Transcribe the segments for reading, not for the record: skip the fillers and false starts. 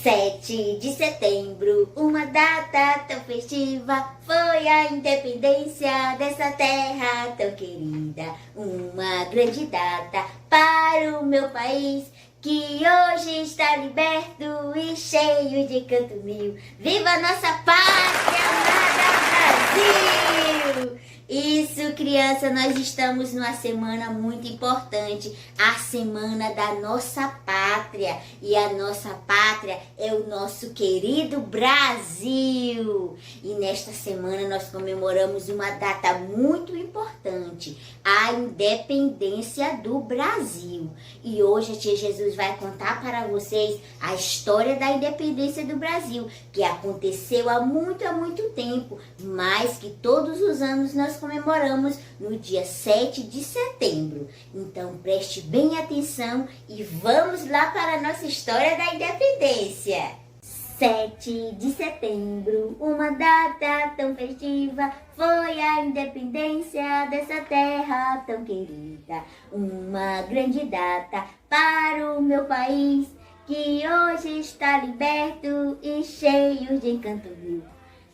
7 de setembro, uma data tão festiva, foi a independência dessa terra tão querida. Uma grande data para o meu país, que hoje está liberto e cheio de canto mil. Viva nossa pátria amada Brasil! Isso, criança, nós estamos numa semana muito importante, a semana da nossa pátria. E a nossa pátria é o nosso querido Brasil. E nesta semana nós comemoramos uma data muito importante, a independência do Brasil. E hoje a Tia Jesus vai contar para vocês a história da independência do Brasil, que aconteceu há muito tempo, mas que todos os anos nós comemoramos no dia 7 de setembro. Então preste bem atenção e vamos lá para a nossa história da independência. 7 de setembro, uma data tão festiva, foi a independência dessa terra tão querida. Uma grande data para o meu país, que hoje está liberto e cheio de encanto mil.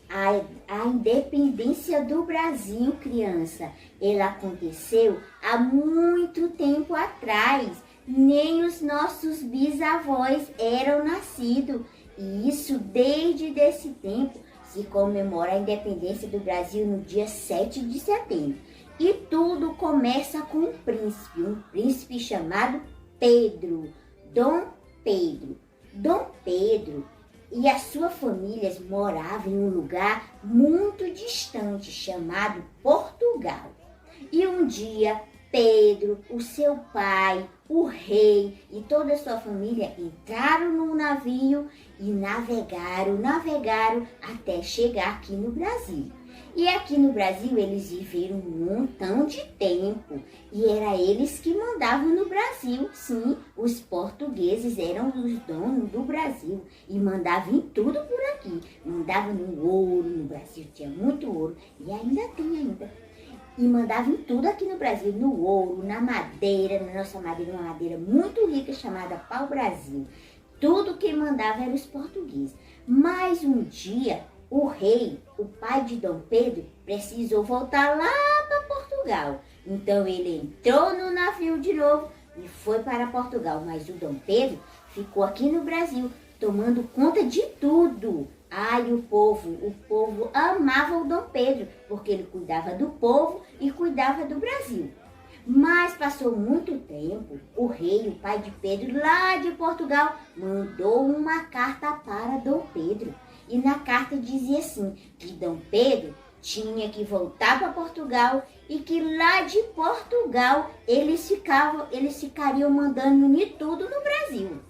A independência do Brasil, criança, ela aconteceu há muito tempo atrás. Nem os nossos bisavós eram nascidos. E isso, desde esse tempo, se comemora a independência do Brasil no dia 7 de setembro. E tudo começa com um príncipe chamado Pedro, Dom Pedro. Dom Pedro e a sua família moravam em um lugar muito distante chamado Portugal. E um dia Pedro, o seu pai, o rei e toda a sua família entraram num navio e navegaram até chegar aqui no Brasil. E aqui no Brasil eles viveram um montão de tempo e era eles que mandavam no Brasil. Sim, os portugueses eram os donos do Brasil e mandavam em tudo por aqui. Mandavam no ouro, no Brasil tinha muito ouro e ainda tem. E mandavam em tudo aqui no Brasil, no ouro, na madeira, na nossa madeira, uma madeira muito rica chamada pau-brasil. Tudo que mandava era os portugueses. Mas um dia o rei, o pai de Dom Pedro, precisou voltar lá para Portugal. Então ele entrou no navio de novo e foi para Portugal. Mas o Dom Pedro ficou aqui no Brasil, tomando conta de tudo. E o povo amava o Dom Pedro, porque ele cuidava do povo e cuidava do Brasil. Mas passou muito tempo, o rei, o pai de Pedro, lá de Portugal, mandou uma carta para Dom Pedro. E na carta dizia assim, que Dom Pedro tinha que voltar para Portugal e que lá de Portugal eles ficariam mandando de tudo no Brasil.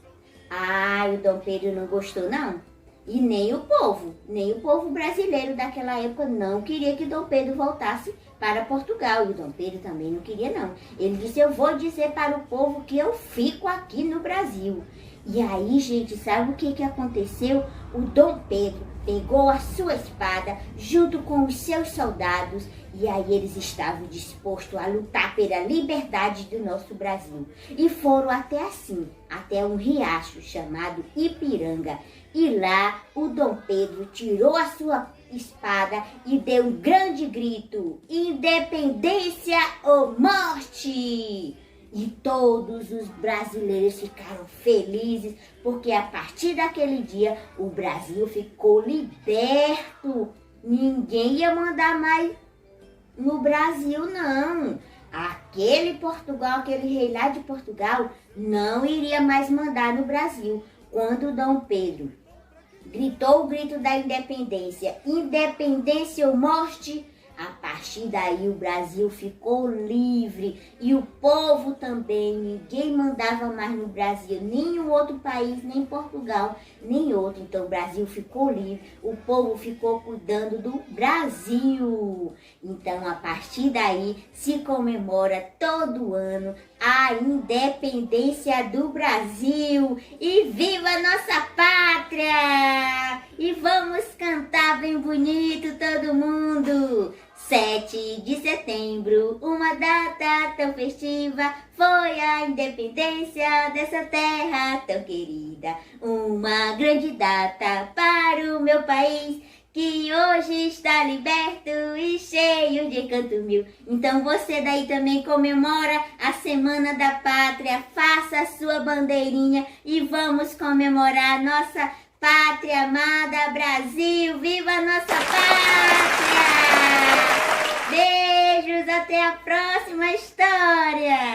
O Dom Pedro não gostou não. E nem o povo brasileiro daquela época não queria que Dom Pedro voltasse para Portugal. E o Dom Pedro também não queria não. Ele disse, eu vou dizer para o povo que eu fico aqui no Brasil. E aí, gente, sabe o que aconteceu? O Dom Pedro pegou a sua espada junto com os seus soldados e aí eles estavam dispostos a lutar pela liberdade do nosso Brasil. E foram até um riacho chamado Ipiranga. E lá o Dom Pedro tirou a sua espada e deu um grande grito, independência ou morte! E todos os brasileiros ficaram felizes, porque a partir daquele dia o Brasil ficou liberto. Ninguém ia mandar mais no Brasil, não. Aquele rei lá de Portugal, não iria mais mandar no Brasil. Quando Dom Pedro gritou o grito da independência, independência ou morte, a partir daí o Brasil ficou livre e o povo também. Ninguém mandava mais no Brasil, nem um outro país, nem Portugal, nem outro. Então o Brasil ficou livre, o povo ficou cuidando do Brasil. Então a partir daí se comemora todo ano a independência do Brasil. E viva a nossa pátria! E vamos cantar bem bonito todo mundo! 7 de setembro, uma data tão festiva, foi a independência dessa terra tão querida. Uma grande data para o meu país, que hoje está liberto e cheio de canto mil. Então você daí também comemora a Semana da Pátria, faça a sua bandeirinha e vamos comemorar nossa pátria amada, Brasil, viva a nossa pátria! Beijos, até a próxima história!